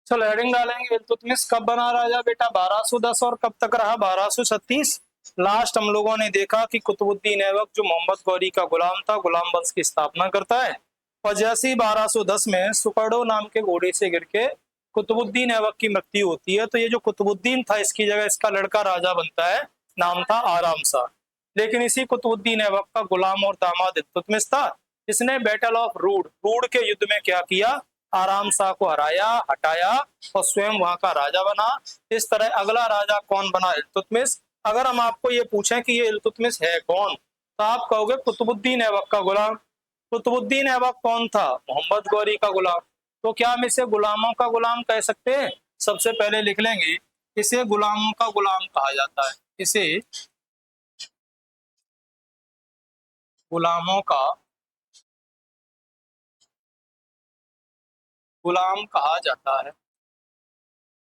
चलो हेडिंग डालेंगे इल्तुतमिश कब बना राजा बेटा 1210 और कब तक रहा 1236। लास्ट हम लोगों ने देखा कि कुतुबुद्दीन ऐबक जो मोहम्मद गौरी का गुलाम था, गुलाम वंश की स्थापना करता है। और जैसे ही 1210 में सुकर्डो नाम के घोड़े से गिर के कुतुबुद्दीन ऐबक की मृत्यु होती है, तो ये जो कुतुबुद्दीन था इसकी जगह इसका लड़का राजा बनता है, नाम था आराम शाह। लेकिन इसी कुतुबुद्दीन ऐबक का गुलाम और दामाद इल्तुतमिश था, इसने बैटल ऑफ रूड रूड के युद्ध में क्या किया, आराम शाह को हराया, हटाया और स्वयं वहां का राजा बना। इस तरह अगला राजा कौन बना, इल्तुतमिश। अगर हम आपको ये पूछें कि ये इल्तुतमिश है कौन, तो आप कहोगे कुतुबुद्दीन ऐबक का गुलाम। कुतुबुद्दीन ऐबक कौन था, मोहम्मद गौरी का गुलाम। तो क्या हम इसे गुलामों का गुलाम कह सकते हैं? सबसे पहले लिख लेंगे, इसे गुलामों का गुलाम कहा जाता है, इसे गुलामों का गुलाम कहा जाता है।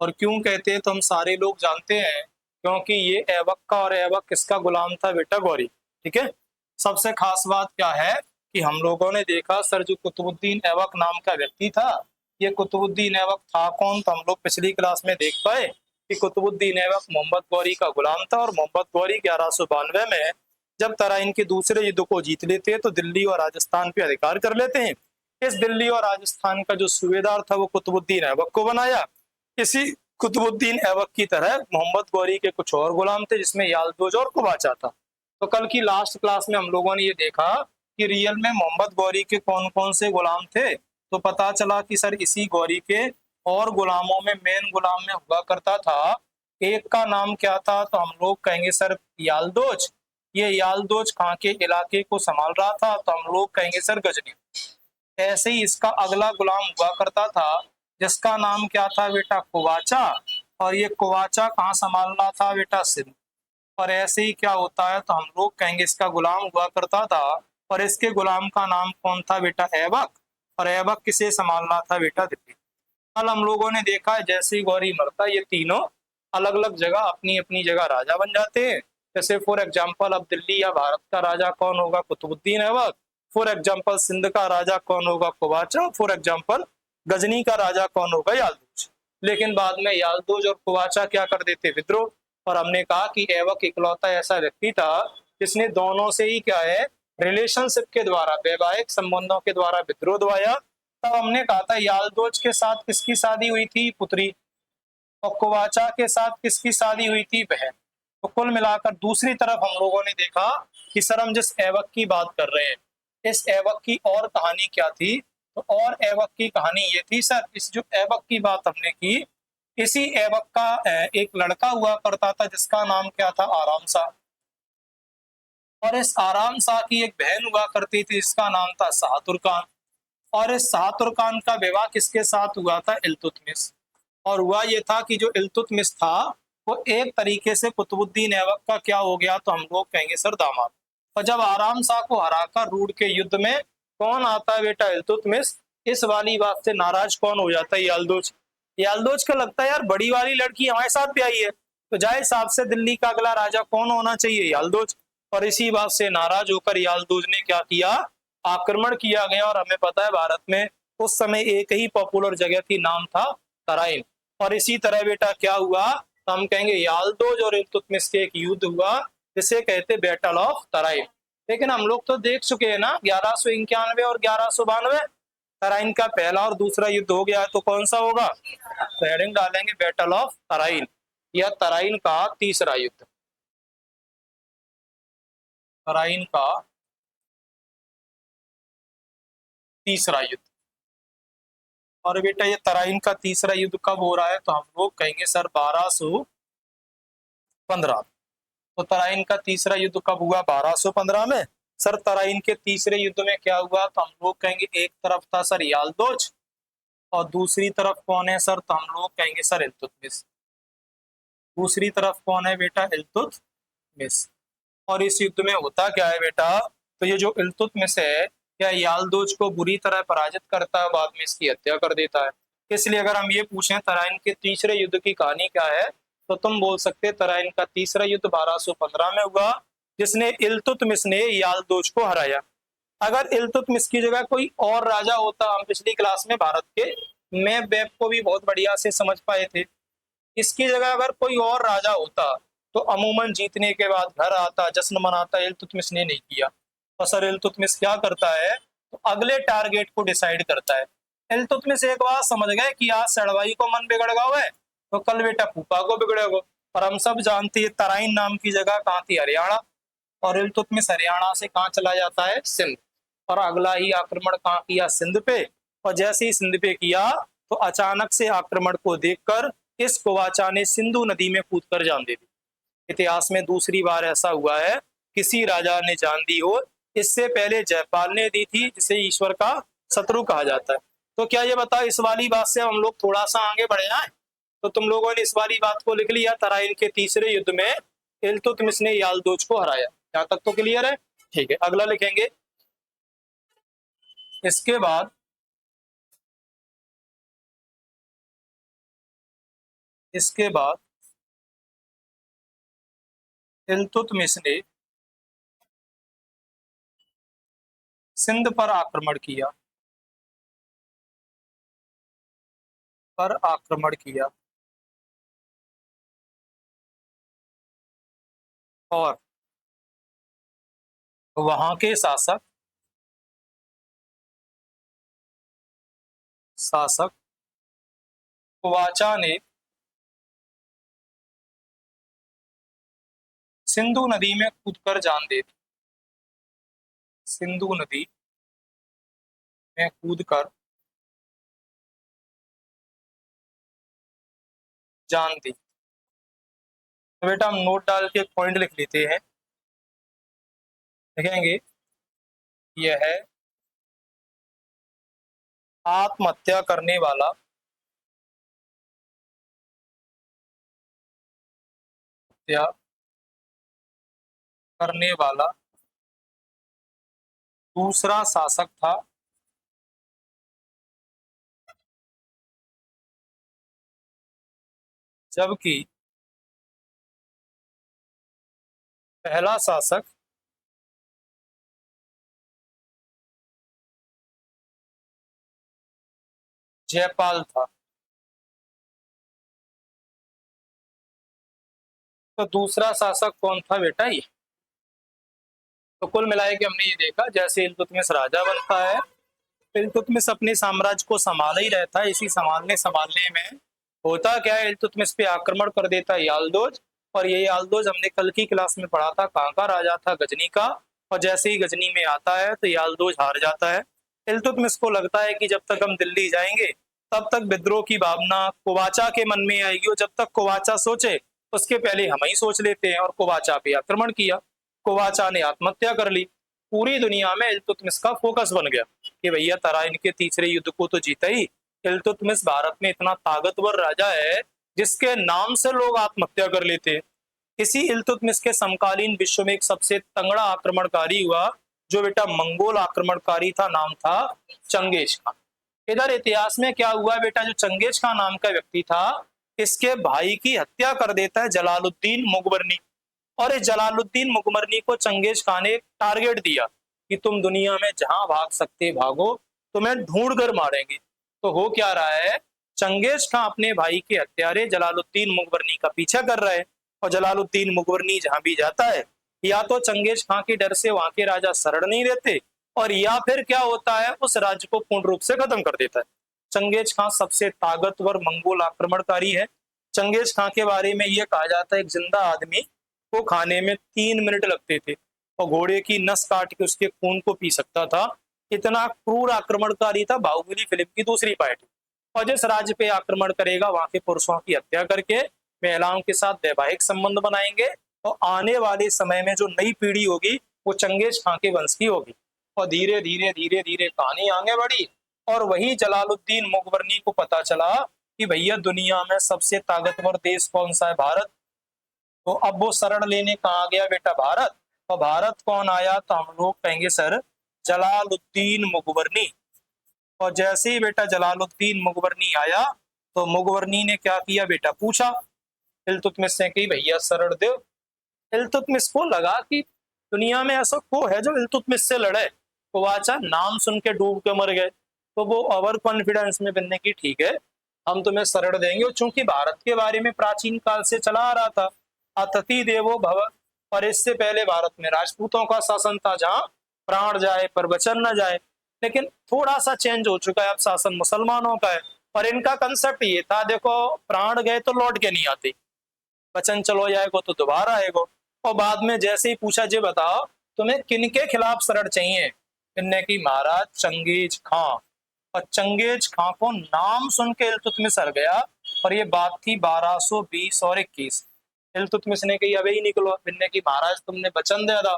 और क्यों कहते हैं तो हम सारे लोग जानते हैं, क्योंकि ये ऐबक का और ऐबक किसका गुलाम था बेटा, गौरी। ठीक है। सबसे खास बात क्या है कि हम लोगों ने देखा सर जो कुतुबुद्दीन ऐबक नाम का व्यक्ति था, ये कुतुबुद्दीन ऐबक था कौन, तो हम लोग पिछली क्लास में देख पाए कि कुतुबुद्दीन ऐबक मोहम्मद गौरी का गुलाम था। और मोहम्मद गौरी 1192 में जब तराइन के दूसरे युद्ध को जीत लेते हैं तो दिल्ली और राजस्थान पे अधिकार कर लेते हैं। इस दिल्ली और राजस्थान का जो सूबेदार था वो कुतुबुद्दीन ऐबक को बनाया। इसी कुतुबुद्दीन ऐबक की तरह मोहम्मद गौरी के कुछ और गुलाम थे, जिसमें यालदोज और कुबाचा था। तो कल की लास्ट क्लास में हम लोगों ने ये देखा कि रियल में मोहम्मद गौरी के कौन कौन से गुलाम थे। तो पता चला कि सर इसी गौरी के और गुलामों में मेन गुलाम में हुआ करता था, एक का नाम क्या था, तो हम लोग कहेंगे सर यालदोज। ये यालदोज कहाँ के इलाके को संभाल रहा था, तो हम लोग कहेंगे सर गजनी। ऐसे ही इसका अगला गुलाम हुआ करता था जिसका नाम क्या था बेटा, कुवाचा। और ये कुवाचा कहाँ संभाल रहा था बेटा, सिंध। और ऐसे ही क्या होता है तो हम लोग कहेंगे इसका गुलाम हुआ करता था और इसके गुलाम का नाम कौन था बेटा, ऐबक। और ऐबक किसे संभाल रहा था बेटा, दिल्ली। कल हम लोगों ने देखा है जैसे ही गौरी मरता ये तीनों अलग अलग जगह अपनी अपनी जगह राजा बन जाते हैं। जैसे फॉर एग्जाम्पल अब दिल्ली या भारत का राजा कौन होगा, कुतुबुद्दीन ऐबक। फॉर एग्जाम्पल सिंध का राजा कौन होगा, कुवाचा। फॉर एग्जाम्पल गजनी का राजा कौन होगा, यालदोज। लेकिन बाद में यालदोज और कुवाचा क्या कर देते, विद्रोह। और हमने कहा कि ऐबक इकलौता ऐसा व्यक्ति था जिसने दोनों से ही क्या है, रिलेशनशिप के द्वारा, वैवाहिक संबंधों के द्वारा विद्रोह दबाया। तब हमने कहा था यालदोज के साथ किसकी शादी हुई थी, पुत्री। और कुवाचा के साथ किसकी शादी हुई थी, बहन। तो कुल मिलाकर दूसरी तरफ हम लोगों ने देखा कि सर हम जिस ऐबक की बात कर रहे हैं, इस ऐबक की और कहानी क्या थी, तो और ऐबक की कहानी ये थी सर, इस जो ऐबक की बात हमने की, इसी ऐबक का एक लड़का हुआ करता था जिसका नाम क्या था, आराम शाह। और इस आराम शाह की एक बहन हुआ करती थी जिसका नाम था शाह तुर्कान। और इस शाह तुर्कान का विवाह किसके साथ हुआ था, इल्तुतमिश। और हुआ ये था कि जो इल्तुतमिश था वो एक तरीके से कुतुबुद्दीन ऐबक का क्या हो गया, तो हम लोग कहेंगे सर दामाद। और जब आराम शाह को हराकर रूड के युद्ध में कौन आता है बेटा, इल्तुतमिश। इस वाली बात से नाराज कौन हो जाता है, यालदोज। यालदोज को लगता है यार बड़ी वाली लड़की हमारे साथ भी आई है, तो जाहिर हिसाब से दिल्ली का अगला राजा कौन होना चाहिए, यालदोज। और इसी बात से नाराज होकर यालदोज ने क्या किया, आक्रमण किया गया। और हमें पता है भारत में उस समय एक ही पॉपुलर जगह थी, नाम था तराइन। और इसी तरह बेटा क्या हुआ, तो हम कहेंगे यालदोज और इल्तुतमिश के एक युद्ध हुआ जिसे कहते बैटल ऑफ तराइन। लेकिन हम लोग तो देख चुके हैं ना 1191 और 1192, तराइन का पहला और दूसरा युद्ध हो गया, तो कौन सा होगा, तो हेडिंग डालेंगे बैटल ऑफ तराइन, या तराइन का तीसरा युद्ध। तराइन का तीसरा युद्ध। और बेटा ये तराइन का तीसरा युद्ध कब हो रहा है, तो हम लोग कहेंगे सर 1215। तो तराइन का तीसरा युद्ध कब हुआ, 1215 में। सर तराइन के तीसरे युद्ध में क्या हुआ, तो हम लोग कहेंगे एक तरफ था सर यालदोज और दूसरी तरफ कौन है सर, तो हम लोग कहेंगे सर इल्तुतमिश। दूसरी तरफ कौन है बेटा, इल्तुतमिश। और इस युद्ध में होता क्या है बेटा, तो ये जो इल्तुतमिश है क्या यालदोज को बुरी तरह पराजित करता है, बाद में इसकी हत्या कर देता है। इसलिए अगर हम ये पूछें तराइन के तीसरे युद्ध की कहानी क्या है, तो तुम बोल सकते तराइन का तीसरा युद्ध 1215 में हुआ जिसने इल्तुतमिश ने यालदोज को हराया। अगर इल्तुतमिश की जगह कोई और राजा होता, हम पिछली क्लास में भारत के मैं वेब को भी बहुत बढ़िया से समझ पाए थे। इसकी जगह अगर कोई और राजा होता तो अमूमन जीतने के बाद घर आता, जश्न मनाता। इल्तुतमिश ने नहीं किया। और सर इल्तुतमिश क्या करता है, तो अगले टारगेट को डिसाइड करता है। इल्तुतमिश एक बात समझ गए कि आज सड़वाई को मन बिगड़ गया है तो कल बेटा फूफा को बिगड़ेगा। और हम सब जानते हैं तराइन नाम की जगह कहाँ थी, हरियाणा। और इल्तुतमिश हरियाणा से कहाँ चला जाता है, सिंध। और अगला ही आक्रमण कहाँ किया, सिंध पे। और जैसे ही सिंध पे किया तो अचानक से आक्रमण को देखकर इस कुवाचा ने सिंधु नदी में कूदकर जान दे दी। इतिहास में दूसरी बार ऐसा हुआ है किसी राजा ने जान दी हो। इससे पहले जयपाल ने दी थी, जिसे ईश्वर का शत्रु कहा जाता है। तो क्या ये बताओ, इस वाली बात से हम लोग थोड़ा सा आगे बढ़े आए? तो तुम लोगों ने इस वाली बात को लिख लिया, तराइन के तीसरे युद्ध में इल्तुतमिश ने यालदोज को हराया। यहाँ तक तो क्लियर है? ठीक है, अगला लिखेंगे। इसके बाद इल्तुतमिश ने सिंध पर आक्रमण किया। और वहां के शासक कुवाचा ने सिंधु नदी में कूदकर जान दे दी। सिंधु नदी में कूदकर जान दी। तो बेटा हम नोट डाल के पॉइंट लिख लेते हैं। लिखेंगे यह है आत्महत्या करने वाला हत्या करने वाला दूसरा शासक था, जबकि पहला शासक जयपाल था। तो दूसरा शासक कौन था बेटा, ये। तो कुल मिलाए के हमने ये देखा, जैसे इल्तुतमिश राजा बनता है, इल्तुतमिश अपने साम्राज्य को संभाल ही रहता है। इसी संभालने में होता क्या है, इल्तुतमिश पे आक्रमण कर देता है यालदोज। और ये यालदोज हमने कल की क्लास में पढ़ा था, कहाँ का राजा था, गजनी का। और जैसे ही गजनी में आता है तो यालदोज हार जाता है। इल्तुतमिश को लगता है कि जब तक हम दिल्ली जाएंगे तब तक विद्रोह की भावना कुवाचा के मन में आएगी, और जब तक कुवाचा सोचे उसके पहले हम ही सोच लेते हैं। और कुवाचा पे आक्रमण किया, कुवाचा ने आत्महत्या कर ली। पूरी दुनिया में इल्तुतमिश का फोकस बन गया कि भैया तराइन के तीसरे युद्ध को तो जीता ही। इल्तुतमिश भारत में इतना ताकतवर राजा है जिसके नाम से लोग आत्महत्या कर लेते हैं। इसी इल्तुतमिश के समकालीन विश्व में एक सबसे तंगड़ा आक्रमणकारी हुआ, जो बेटा मंगोल आक्रमणकारी था, नाम था चंगेज खान। इधर इतिहास में क्या हुआ बेटा, जो चंगेज खान नाम का व्यक्ति था, इसके भाई की हत्या कर देता है जलालुद्दीन मुगवर्नी। और इस जलालुद्दीन मुगवर्नी को चंगेज खान ने एक टारगेट दिया कि तुम दुनिया में जहां भाग सकते भागो, तुम्हें ढूंढ कर मारेंगे। तो हो क्या रहा है, चंगेज खान अपने भाई के हत्यारे जलालुद्दीन मुगवर्नी का पीछा कर रहा है। और जलालुद्दीन मुगवर्नी जहां भी जाता है, या तो चंगेज खान के डर से वहां के राजा शरण नहीं देते, और या फिर क्या होता है, उस राज्य को पूर्ण रूप से खत्म कर देता है। चंगेज खान सबसे ताकतवर मंगोल आक्रमणकारी है। चंगेज खान के बारे में यह कहा जाता है, एक जिंदा आदमी को खाने में 3 मिनट लगते थे और घोड़े की नस काट के उसके खून को पी सकता था। इतना क्रूर आक्रमणकारी था। बाहुबली फिल्म की दूसरी पार्टी। और जिस राज्य पे आक्रमण करेगा वहां के पुरुषों की हत्या करके महिलाओं के साथ वैवाहिक संबंध बनाएंगे, और आने वाले समय में जो नई पीढ़ी होगी वो चंगेज खान के वंश की होगी। और धीरे धीरे धीरे धीरे कहानी आगे बढ़ी, और वही जलालुद्दीन मुगवर्नी को पता चला कि भैया दुनिया में सबसे ताकतवर देश कौन सा है, भारत। तो अब वो शरण लेने कहाँ गया बेटा, भारत। और भारत कौन आया, तो हम लोग कहेंगे सर जलालुद्दीन मुगवर्नी। और जैसे ही बेटा जलालुद्दीन मुगवर्नी आया तो मुगवर्नी ने क्या किया बेटा, पूछा इल्तुतमिश से कि भैया शरण दो। इल्तुतमिश को लगा कि दुनिया में ऐसा को है जो इल्तुतमिश से लड़े। कुवाचा नाम सुन के डूब के मर गए। तो वो ओवर कॉन्फिडेंस में बनने की ठीक है, हम तुम्हें शरण देंगे। और चूंकि भारत के बारे में प्राचीन काल से चला आ रहा था, अतिथि देवो भव, और इससे पहले भारत में राजपूतों का शासन था जहां प्राण जाए पर वचन न जाए। लेकिन थोड़ा सा चेंज हो चुका है, अब शासन मुसलमानों का है। और इनका कंसेप्ट ये था, देखो प्राण गए तो लौट के नहीं आते, वचन चलो जाएगा तो दोबारा आएगा। और बाद में जैसे ही पूछा, जे बताओ तुम्हें किनके खिलाफ शरण चाहिए, इनने की महाराज चंगेज खां। और चंगेज खां को नाम सुन के इल्तुतमिश हर गया। और ये बात थी 1220 और 21। इल्तुतमिश ने कही अबे ही निकलो, इनने की महाराज तुमने वचन दे दा,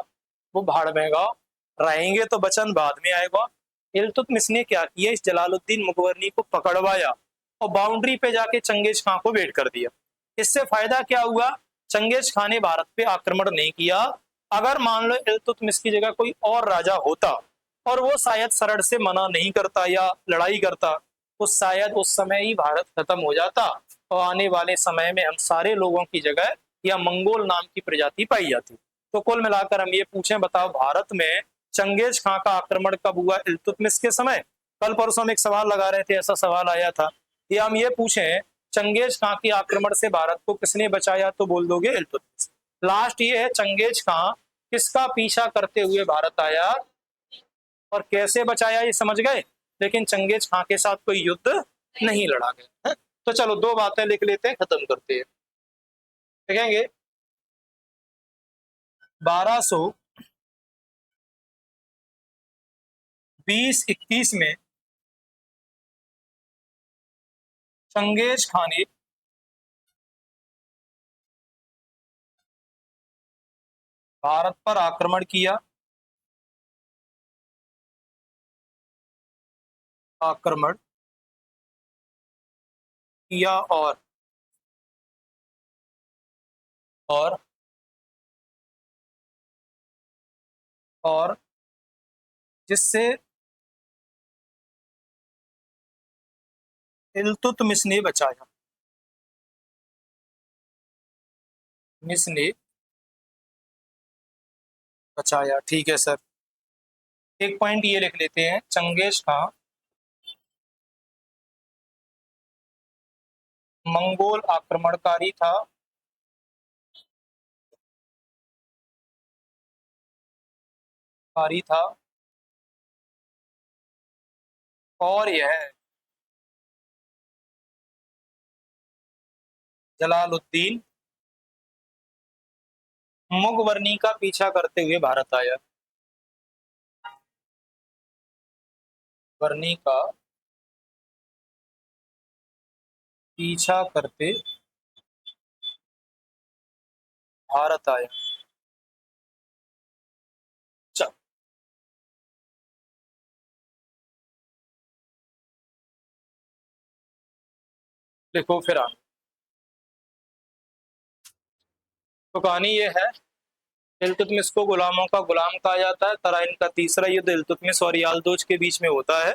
वो भाड़ में गाओ, रहेंगे तो वचन बाद में आएगा। इल्तुतमिश ने क्या किया, इस जलालुद्दीन मुगवर्नी को पकड़वाया और बाउंड्री पे जाके चंगेज खां को वेट कर दिया। इससे फायदा क्या हुआ, चंगेज खां ने भारत पे आक्रमण नहीं किया। अगर मान लो इल्तुतमिश की जगह कोई और राजा होता और वो शायद शरण से मना नहीं करता या लड़ाई करता, तो शायद उस समय ही भारत खत्म हो जाता और आने वाले समय में हम सारे लोगों की जगह या मंगोल नाम की प्रजाति पाई जाती। तो कुल मिलाकर हम ये पूछें, बताओ भारत में चंगेज खां का आक्रमण कब हुआ, इल्तुतमिश के समय? कल परसों हम एक सवाल लगा रहे थे, ऐसा सवाल आया था। या हम ये पूछें चंगेज खां के आक्रमण से भारत को किसने बचाया, तो बोल दोगे इल्तुतमिश। लास्ट ये है, चंगेज खां किसका पीछा करते हुए भारत आया और कैसे बचाया, ये समझ गए। लेकिन चंगेज खां के साथ कोई युद्ध नहीं लड़ा गया। तो चलो दो बातें लिख लेते हैं, खत्म करते हैं। देखेंगे 1220-21 में चंगेज खां ने भारत पर आक्रमण किया, और और और जिससे इल्तुतमिश ने बचाया, मिस ने बचाया। ठीक है सर, एक पॉइंट ये लिख लेते हैं, चंगेज खां मंगोल आक्रमणकारी था, और यह जलालुद्दीन मुगवर्नी का पीछा करते हुए भारत आया। वर्नी का पीछा करते भारत आया। चल देखो फिर आगे, तो कहानी ये है, इल्तुतमिश को गुलामों का गुलाम कहा जाता है। तराइन का तीसरा युद्ध इल्तुतमिश और याल्दोज के बीच में होता है,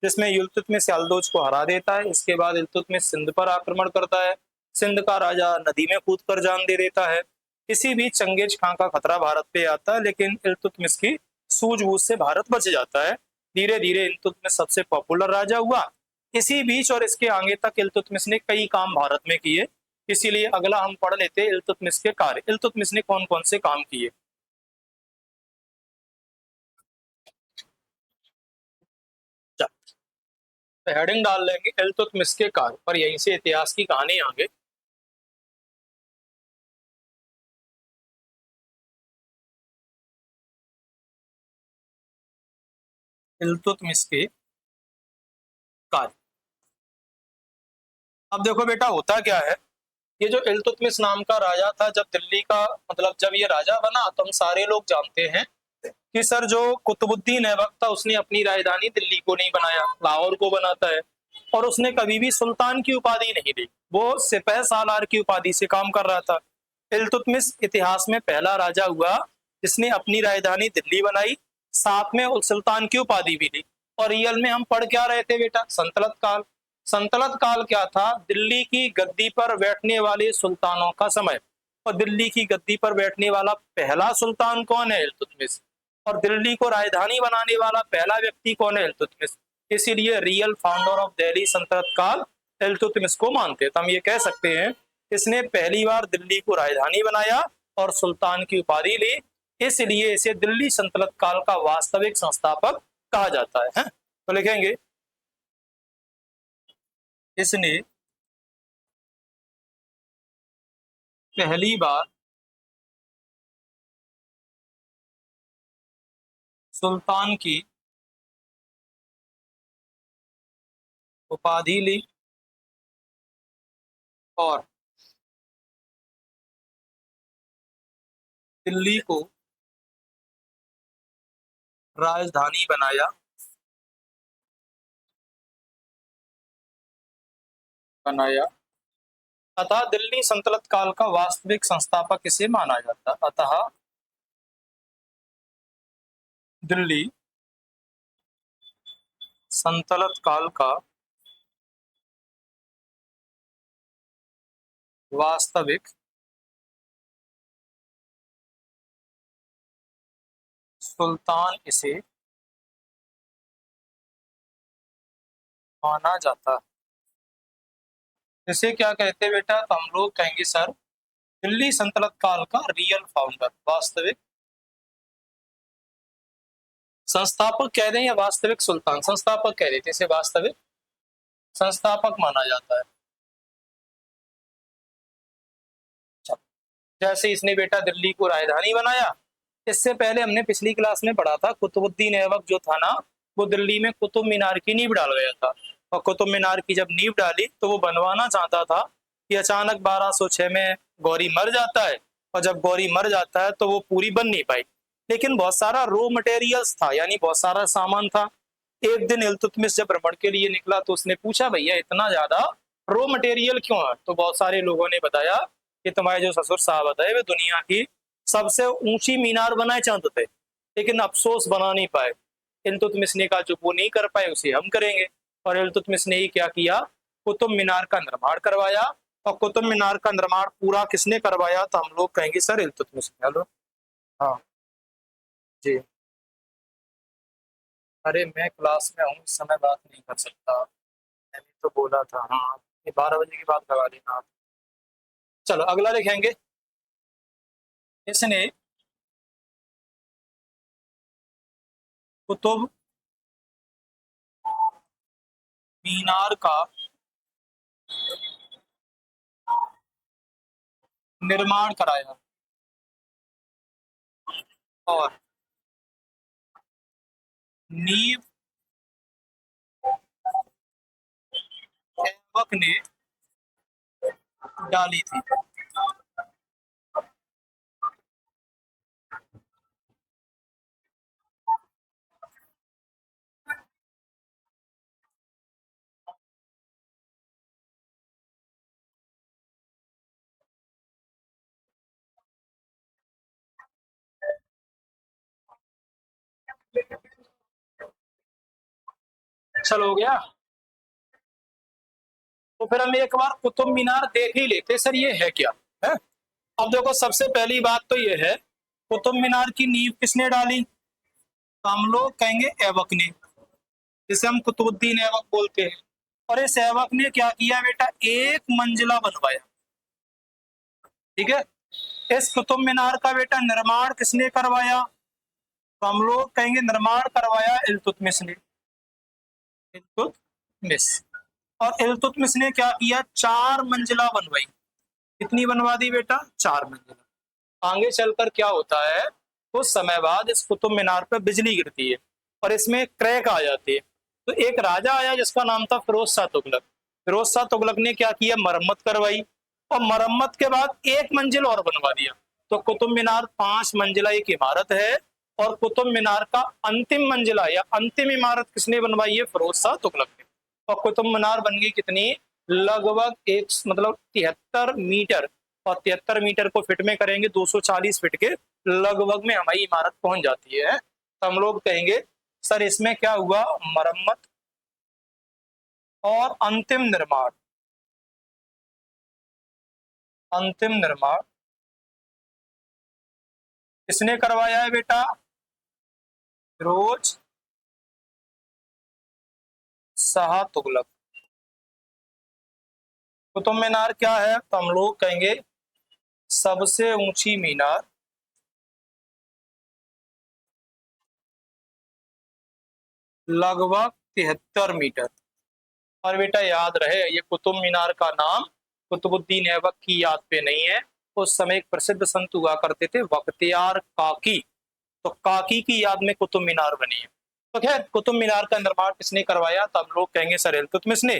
जिसमें इल्तुतमिश याल्दोज को हरा देता है। इसके बाद इल्तुतमिश सिंध पर आक्रमण करता है, सिंध का राजा नदी में कूदकर जान दे देता है। इसी बीच चंगेज खां का खतरा भारत पे आता है, लेकिन इल्तुतमिश की सूझबूझ से भारत बच जाता है। धीरे धीरे इल्तुतमिश सबसे पॉपुलर राजा हुआ। इसी बीच और इसके आगे तक इल्तुतमिश ने कई काम भारत में किए। इसीलिए अगला हम पढ़ लेते हैं इल्तुतमिश के कार्य, इल्तुतमिश ने कौन कौन से काम किए। तो हेडिंग डाल लेंगे इल्तुतमिश के कार्य, और यहीं से इतिहास की कहानी आगे। इल्तुतमिश के कार्य। अब देखो बेटा, होता क्या है, ये जो इल्तुतमिश नाम का राजा था, जब दिल्ली का मतलब जब ये राजा बना, तो हम सारे लोग जानते हैं कि सर जो कुतुबुद्दीन ऐबक था, उसने अपनी राजधानी दिल्ली को नहीं बनाया, लाहौर को बनाता है। और उसने कभी भी सुल्तान की उपाधि नहीं ली, वो सिपह सालार की उपाधि से काम कर रहा था। इल्तुतमिश इतिहास में पहला राजा हुआ जिसने अपनी राजधानी दिल्ली बनाई, साथ में उस सुल्तान की उपाधि भी ली। और रियल में हम पढ़ क्या रहे थे बेटा, संतलत काल। संतलत काल क्या था, दिल्ली की गद्दी पर बैठने वाले सुल्तानों का समय। और दिल्ली की गद्दी पर बैठने वाला पहला सुल्तान कौन है, इल्तुतमिश। और दिल्ली को राजधानी बनाने वाला पहला व्यक्ति कौन है, इल्तुतमिश। इसीलिए रियल फाउंडर ऑफ दिल्ली सल्तनत काल इल्तुतमिश को मानते हैं। तो हम ये कह सकते हैं इसने पहली बार दिल्ली को राजधानी बनाया और सुल्तान की उपाधि ली, इसलिए इसे दिल्ली सल्तनत काल का वास्तविक संस्थापक कहा जाता है। तो लिखेंगे इसने पहली बार सुल्तान की उपाधि ली और दिल्ली को राजधानी बनाया। अतः दिल्ली सल्तनत काल का वास्तविक संस्थापक इसे माना जाता। अतः दिल्ली सल्तनत काल का वास्तविक सुल्तान इसे माना जाता। इसे क्या कहते हैं बेटा? तो हम लोग कहेंगे सर दिल्ली सल्तनत काल का रियल फाउंडर, वास्तविक संस्थापक कह दें या वास्तविक सुल्तान? संस्थापक कह देते, इसे वास्तविक संस्थापक माना जाता है। जैसे इसने बेटा दिल्ली को राजधानी बनाया, इससे पहले हमने पिछली क्लास में पढ़ा था कुतुबुद्दीन ऐबक जो था ना, वो दिल्ली में कुतुब मीनार की नींव डाल गया था। और कुतुब मीनार की जब नींव डाली तो वो बनवाना चाहता था कि अचानक 1206 में गौरी मर जाता है, और जब गौरी मर जाता है तो वो पूरी बन नहीं पाई। लेकिन बहुत सारा रॉ मटेरियल्स था, यानी बहुत सारा सामान था। एक दिन इल्तुतमिश जब भ्रमण के लिए निकला तो उसने पूछा भैया इतना ज्यादा रॉ मटेरियल क्यों है? तो बहुत सारे लोगों ने बताया कि तुम्हारे जो ससुर साहब है वे दुनिया की सबसे ऊंची मीनार बनाए चाहते थे, लेकिन अफसोस बना नहीं पाए। इल्तुतमिश ने कहा जो वो नहीं कर पाए उसे हम करेंगे। और इल्तुतमिश ने ही क्या किया? कुतुब मीनार का निर्माण करवाया। और कुतुब मीनार का निर्माण पूरा किसने करवाया? तो हम लोग कहेंगे सर इल्तुतमिश। हेलो, हाँ जी। अरे मैं क्लास में हूँ, इस समय बात नहीं कर सकता। मैंने तो बोला था हाँ, ये 12 बजे की बात लगा देना आप। चलो अगला लिखेंगे। इसने कुतुब मीनार का निर्माण कराया और नींव ऐबक ने डाली थी। चलो हो गया। तो फिर हम एक बार कुतुब मीनार देख ही लेते सर ये है क्या है। अब देखो सबसे पहली बात तो ये है कुतुब मीनार की नींव किसने डाली? तो हम लोग कहेंगे ऐबक ने, जिसे हम कुतुबुद्दीन ऐबक बोलते हैं। और इस ऐबक ने क्या किया बेटा? एक मंजिला बनवाया। ठीक है। इस कुतुब मीनार का बेटा निर्माण किसने करवाया? तो हम लोग कहेंगे निर्माण करवाया इल्तुतमिश ने। इल्तुतमिश। और इल्तुतमिश ने क्या किया? 4 मंजिला बनवाई। कितनी बनवा दी बेटा? 4 मंजिला। आगे चलकर क्या होता है, कुछ समय बाद इस कुतुब मीनार पर बिजली गिरती है और इसमें क्रैक आ जाती है। तो एक राजा आया जिसका नाम था फिरोज शाह तुगलक। फिरोज शाह तुगलक ने क्या किया? मरम्मत करवाई। और मरम्मत के बाद एक मंजिल और बनवा दिया। तो कुतुब मीनार 5 मंजिला एक इमारत है। और कुतुब मीनार का अंतिम मंजिला या अंतिम इमारत किसने बनवाई है? फिरोज शाह तुगलक ने। और कुतुब मीनार बन गई कितनी? लगभग एक मतलब 73 मीटर। और 73 मीटर को फिट में करेंगे 240 फिट के लगभग में हमारी इमारत पहुंच जाती है। तो हम लोग कहेंगे सर इसमें क्या हुआ? मरम्मत और अंतिम निर्माण। अंतिम निर्माण किसने करवाया है बेटा? फिरोज शाह तुगलक। कुतुब मीनार क्या है? तो हम लोग कहेंगे सबसे ऊंची मीनार, लगभग 73 मीटर। और बेटा याद रहे, ये कुतुब मीनार का नाम कुतुबुद्दीन ऐबक की याद पे नहीं है। उस समय एक प्रसिद्ध संत हुआ करते थे बख्तियार काकी, तो काकी की याद में कुतुब मीनार बनी है। तो खैर, कुतुब मीनार का निर्माण किसने करवाया? तो हम लोग कहेंगे सर इल्तुतमिश ने।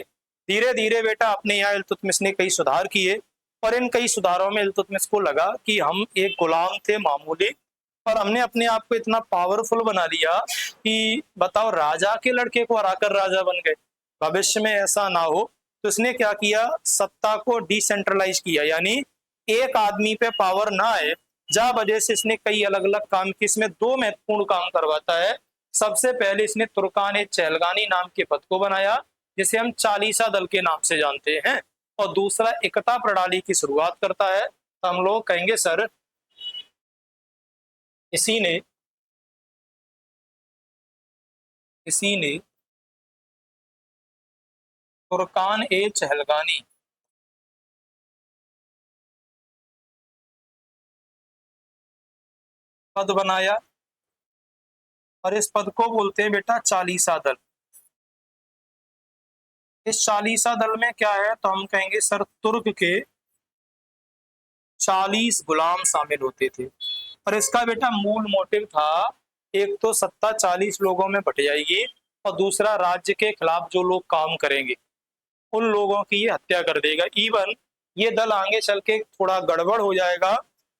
धीरे धीरे बेटा अपने यहाँ इल्तुतमिश ने कई सुधार किए, और इन कई सुधारों में इल्तुतमिश को लगा कि हम एक गुलाम थे मामूली, और हमने अपने आप को इतना पावरफुल बना लिया कि बताओ, राजा के लड़के को हराकर राजा बन गए। भविष्य में ऐसा ना हो, तो इसने क्या किया? सत्ता को डिसेंट्रलाइज किया, यानी एक आदमी पे पावर ना आए। जा वजह से इसने कई अलग अलग काम किए। इसमें दो महत्वपूर्ण काम करवाता है। सबसे पहले इसने तुर्कान चहलगानी नाम के पद को बनाया, जिसे हम चालीसा दल के नाम से जानते हैं। और दूसरा, एकता प्रणाली की शुरुआत करता है। तो हम लोग कहेंगे सर इसी ने तुर्कान चहलगानी पद बनाया, और इस पद को बोलते हैं बेटा चालीसा दल। इस चालीसा दल में क्या है? तो हम कहेंगे सर तुर्क के 40 गुलाम शामिल होते थे। और इसका बेटा मूल मोटिव था, एक तो सत्ता 40 लोगों में बट जाएगी, और दूसरा राज्य के खिलाफ जो लोग काम करेंगे उन लोगों की ये हत्या कर देगा। इवन ये दल आगे चल के थोड़ा गड़बड़ हो जाएगा,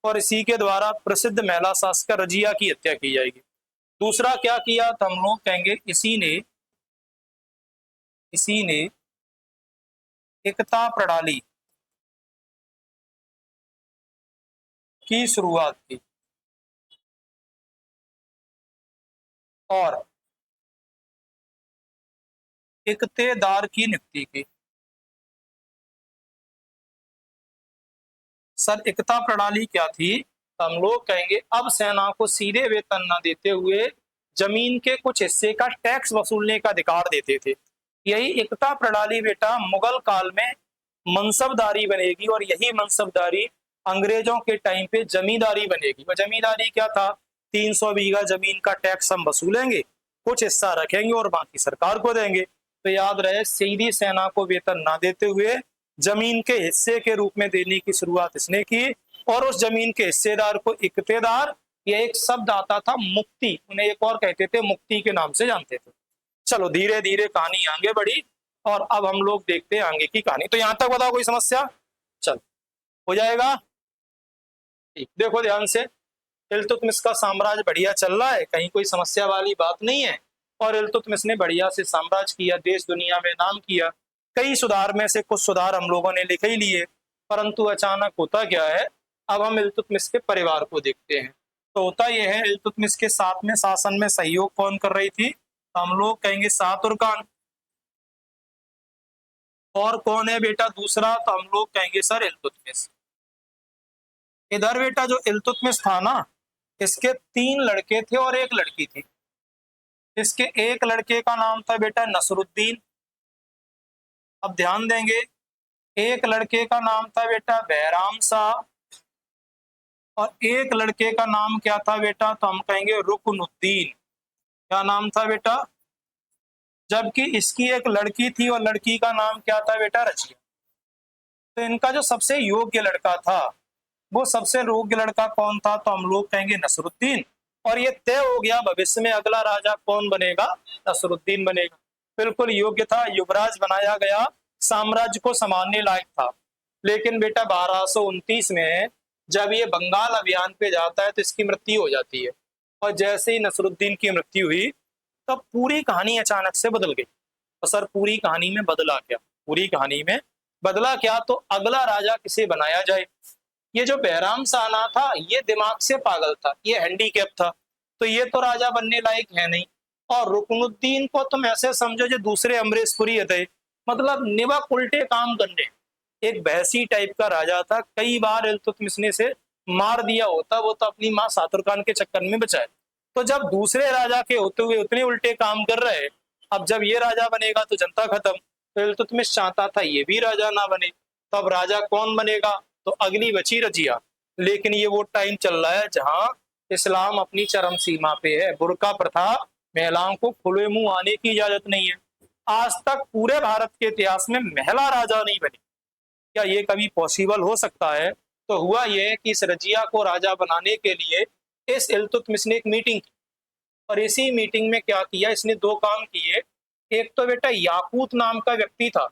और इसी के द्वारा प्रसिद्ध महिला शासक रजिया की हत्या की जाएगी। दूसरा क्या किया? तो हम लोग कहेंगे इसी ने एकता प्रणाली की शुरुआत की, और इक्तेदार की नियुक्ति की। सर एकता प्रणाली क्या थी? तो हम लोग कहेंगे अब सेना को सीधे वेतन न देते हुए जमीन के कुछ हिस्से का टैक्स वसूलने का अधिकार देते थे। यही एकता प्रणाली बेटा मुगल काल में मनसबदारी बनेगी, और यही मनसबदारी अंग्रेजों के टाइम पे जमींदारी बनेगी। और जमींदारी क्या था? 300 बीघा जमीन का टैक्स हम वसूलेंगे, कुछ हिस्सा रखेंगे और बाकी सरकार को देंगे। तो याद रहे, सीधी सेना को वेतन ना देते हुए जमीन के हिस्से के रूप में देने की शुरुआत इसने की, और उस जमीन के हिस्सेदार को इक्तेदार, ये एक शब्द आता था मुक्ति, उन्हें एक और कहते थे मुक्ति के नाम से जानते थे। चलो धीरे धीरे कहानी आगे बढ़ी, और अब हम लोग देखते हैं आगे की कहानी। तो यहां तक बताओ कोई समस्या? चल हो जाएगा। ठीक, देखो ध्यान से, इल्तुतमिश का साम्राज्य बढ़िया चल रहा है, कहीं कोई समस्या वाली बात नहीं है। और इल्तुतमिश ने बढ़िया से साम्राज्य किया, देश दुनिया में नाम किया। कई सुधार में से कुछ सुधार हम लोगों ने लिख ही लिए, परंतु अचानक होता क्या है? अब हम इल्तुतमिश के परिवार को देखते हैं। तो होता यह है, इल्तुतमिश के साथ में शासन में सहयोग कौन कर रही थी? तो हम लोग कहेंगे शाह तुर्कान। और कौन है बेटा दूसरा? तो हम लोग कहेंगे सर इल्तुतमिश। इधर बेटा जो इल्तुतमिश था ना, इसके 3 लड़के थे और 1 लड़की थी। इसके एक लड़के का नाम था बेटा नसरुद्दीन। अब ध्यान देंगे, एक लड़के का नाम था बेटा बैराम शाह, और एक लड़के का नाम क्या था बेटा? तो हम कहेंगे रुकनुद्दीन। क्या नाम था बेटा? जबकि इसकी एक लड़की थी, और लड़की का नाम क्या था बेटा? रजिया। तो इनका जो सबसे योग्य लड़का था, वो सबसे योग्य लड़का कौन था? तो हम लोग कहेंगे नसरुद्दीन। और ये तय हो गया भविष्य में अगला राजा कौन बनेगा? नसरुद्दीन बनेगा। बिल्कुल योग्य था, युवराज बनाया गया, साम्राज्य को संभालने लायक था। लेकिन बेटा 1229 में जब ये बंगाल अभियान पे जाता है तो इसकी मृत्यु हो जाती है। और जैसे ही नसरुद्दीन की मृत्यु हुई, तब पूरी कहानी अचानक से बदल गई। और सर पूरी कहानी में बदला क्या? पूरी कहानी में बदला क्या? तो अगला राजा किसे बनाया जाए? ये जो बैराम साना था, ये दिमाग से पागल था, ये हैंडीकैप था, तो ये तो राजा बनने लायक है नहीं। और रुकनुद्दीन को तुम ऐसे समझो जो दूसरे अमरीशपुरी थे, मतलब निवक उल्टे काम करने। एक बहसी टाइप का राजा था, कई बार इल्तुतमिश ने से मार दिया होता, वो तो अपनी माँ शाह तुर्कान के चक्कर में बचाए। तो जब दूसरे राजा के होते हुए उतने उल्टे काम कर रहे, अब जब ये राजा बनेगा तो जनता खत्म। तो इल्तुतमिश चाहता था ये भी राजा ना बने, तो अब राजा कौन बनेगा? तो अगली बची रजिया। लेकिन ये वो टाइम चल रहा है जहां इस्लाम अपनी चरम सीमा पे है। बुर्का प्रथा, महिलाओं को खुले मुंह आने की इजाजत नहीं है। आज तक पूरे भारत के इतिहास में महिला राजा नहीं बनी। क्या ये कभी पॉसिबल हो सकता है? तो हुआ यह कि इस रजिया को राजा बनाने के लिए इस इल्तुतमिश ने एक मीटिंग की, और इसी मीटिंग में क्या किया इसने? दो काम किए। एक तो बेटा याकूत नाम का व्यक्ति था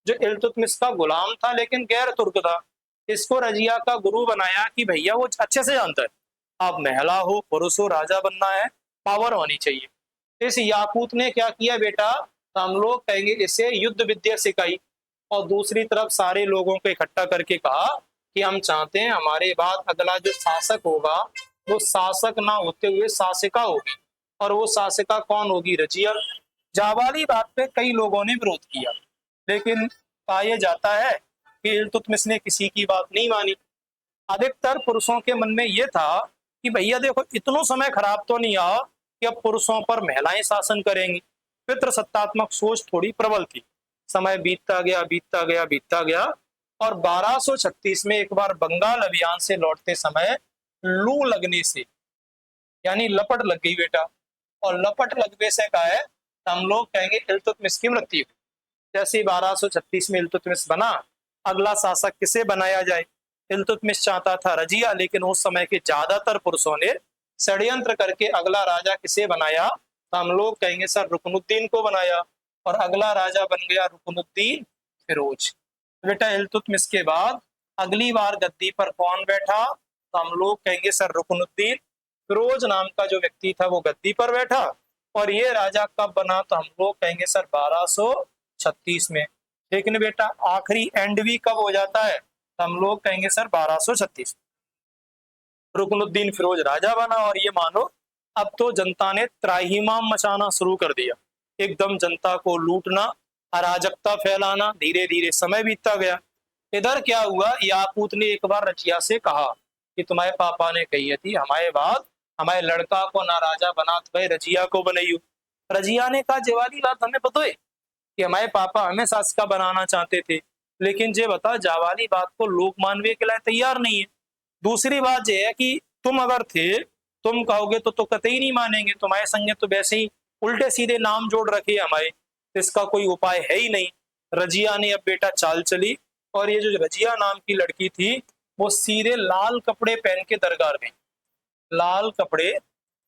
जो इल्तुतमिश का गुलाम था लेकिन गैर तुर्क था। इसको रजिया का गुरु बनाया कि भैया वो अच्छे से जानता है, आप महिला हो पुरुष हो, राजा बनना है, पावर होनी चाहिए। इस याकूत ने क्या किया बेटा? तो हम लोग कहेंगे इसे युद्ध विद्या सिखाई, और दूसरी तरफ सारे लोगों को इकट्ठा करके कहा कि हम चाहते हैं हमारे बाद अगला जो शासक होगा वो शासक ना होते हुए शासिका होगी, और वो शासिका कौन होगी? रजिया। जावाली बात पे कई लोगों ने विरोध किया, लेकिन पाया जाता है कि इल्तुतमिश ने किसी की बात नहीं मानी। अधिकतर पुरुषों के मन में ये था कि भैया देखो इतना समय खराब तो नहीं आ कि अब पुरुषों पर महिलाएं शासन करेंगी। पितृसत्तात्मक सोच थोड़ी प्रबल थी। समय बीतता गया बीतता गया बीतता गया, और 1236 में एक बार बंगाल अभियान से लौटते समय लू लगने से, यानी लपट लग गई बेटा, और लपट लगने से का है हम लोग कहेंगे इल्तुतमिश की मृत्यु। जैसे 1236 में इल्तुतमिश बना, अगला शासक किसे बनाया जाए? इल्तुतमिश चाहता था रजिया, लेकिन उस समय के ज्यादातर पुरुषों ने षड्यंत्र करके अगला राजा किसे बनाया? तो हम लोग कहेंगे सर रुकनुद्दीन को बनाया, और अगला राजा बन गया रुकनुद्दीन फिरोज। बेटा इल्तुतमिश के बाद अगली बार गद्दी पर कौन बैठा? तो हम लोग कहेंगे सर रुकनुद्दीन फिरोज नाम का जो व्यक्ति था वो गद्दी पर बैठा। और ये राजा कब बना? तो हम लोग कहेंगे सर 1236 में। लेकिन बेटा आखिरी एंड भी कब हो जाता है? तो हम लोग कहेंगे सर 1236। रुकनुद्दीन फिरोज राजा बना, और ये मानो अब तो जनता ने त्राहिमाम मचाना शुरू कर दिया, एकदम जनता को लूटना, अराजकता फैलाना। धीरे धीरे समय बीतता गया। इधर क्या हुआ? याकूत ने एक बार रजिया से कहा कि तुम्हारे पापा ने कही थी हमारे बाद हमारे लड़का को ना राजा बना तो भाई रजिया को बनाइयो। रजिया ने कहा जेवाली बात हमें पता है कि हमारे पापा हमें शासिका बनाना चाहते थे, लेकिन जे बता जावाली बात को लोग मानवे के लिए तैयार नहीं है। दूसरी बात यह है कि तुम अगर थे, तुम कहोगे तो कतई नहीं मानेंगे। तुम्हारे संगे तो वैसे ही उल्टे सीधे नाम जोड़ रखे हमारे, इसका कोई उपाय है ही नहीं। रजिया ने अब बेटा चाल चली, और ये जो रजिया नाम की लड़की थी वो सीधे लाल कपड़े पहन के दरगाह गई। लाल कपड़े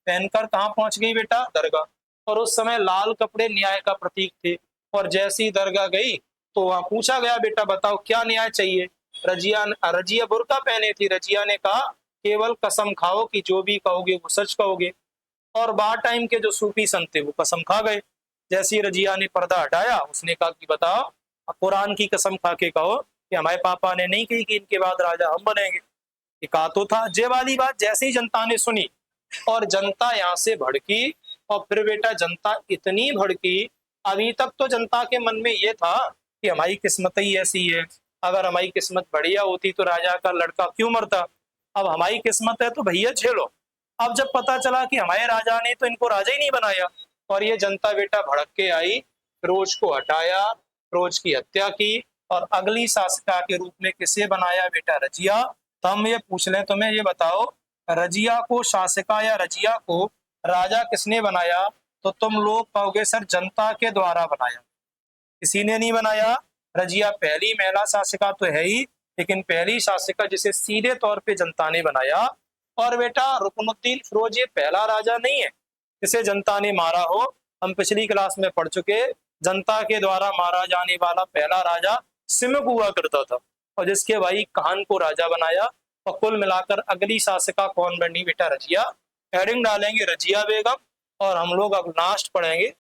पहनकर कहाँ पहुंच गई बेटा? दरगाह। और उस समय लाल कपड़े न्याय का प्रतीक थे, और जैसी ही दरगाह गई तो वहां पूछा गया बेटा बताओ क्या न्याय चाहिए? रजिया बुर्का पहने थी। रजिया ने कहा केवल कसम खाओ कि जो भी कहोगे वो सच कहोगे। और बाद टाइम के जो सूफी संत थे वो कसम खा गए। जैसी रजिया ने पर्दा हटाया उसने कहा कि बताओ कुरान की कसम खा के कहो कि हमारे पापा ने नहीं कही कि इनके बाद राजा हम बनेंगे। कहा तो था। जे वाली बात जैसे ही जनता ने सुनी, और जनता यहाँ से भड़की, और फिर बेटा जनता इतनी भड़की, अभी तक तो जनता के मन में ये था कि हमारी किस्मत ही ऐसी है, अगर हमारी किस्मत बढ़िया होती तो राजा का लड़का क्यों मरता। अब हमारी किस्मत है तो भैया झेलो। अब जब पता चला कि हमारे राजा ने तो इनको राजा ही नहीं बनाया, और ये जनता बेटा भड़क के आई, फिरोज को हटाया, फिरोज की हत्या की, और अगली शासिका के रूप में किसे बनाया बेटा? रजिया। तो हम ये पूछ लें तुम्हें, ये बताओ रजिया को शासिका या रजिया को राजा किसने बनाया? तो तुम लोग कहोगे सर जनता के द्वारा बनाया, किसी ने नहीं बनाया। रजिया पहली महिला शासिका तो है ही, लेकिन पहली शासिका जिसे सीधे तौर पे जनता ने बनाया। और बेटा रुकनुद्दीन फिरोज ये पहला राजा नहीं है जिसे जनता ने मारा हो। हम पिछली क्लास में पढ़ चुके, जनता के द्वारा मारा जाने वाला पहला राजा सिमक हुआ करता था, और जिसके भाई कान को राजा बनाया। और कुल मिलाकर अगली शासिका कौन बनी बेटा? रजिया। हेडिंग डालेंगे रजिया बेगम, और हम लोग अब लास्ट पढ़ेंगे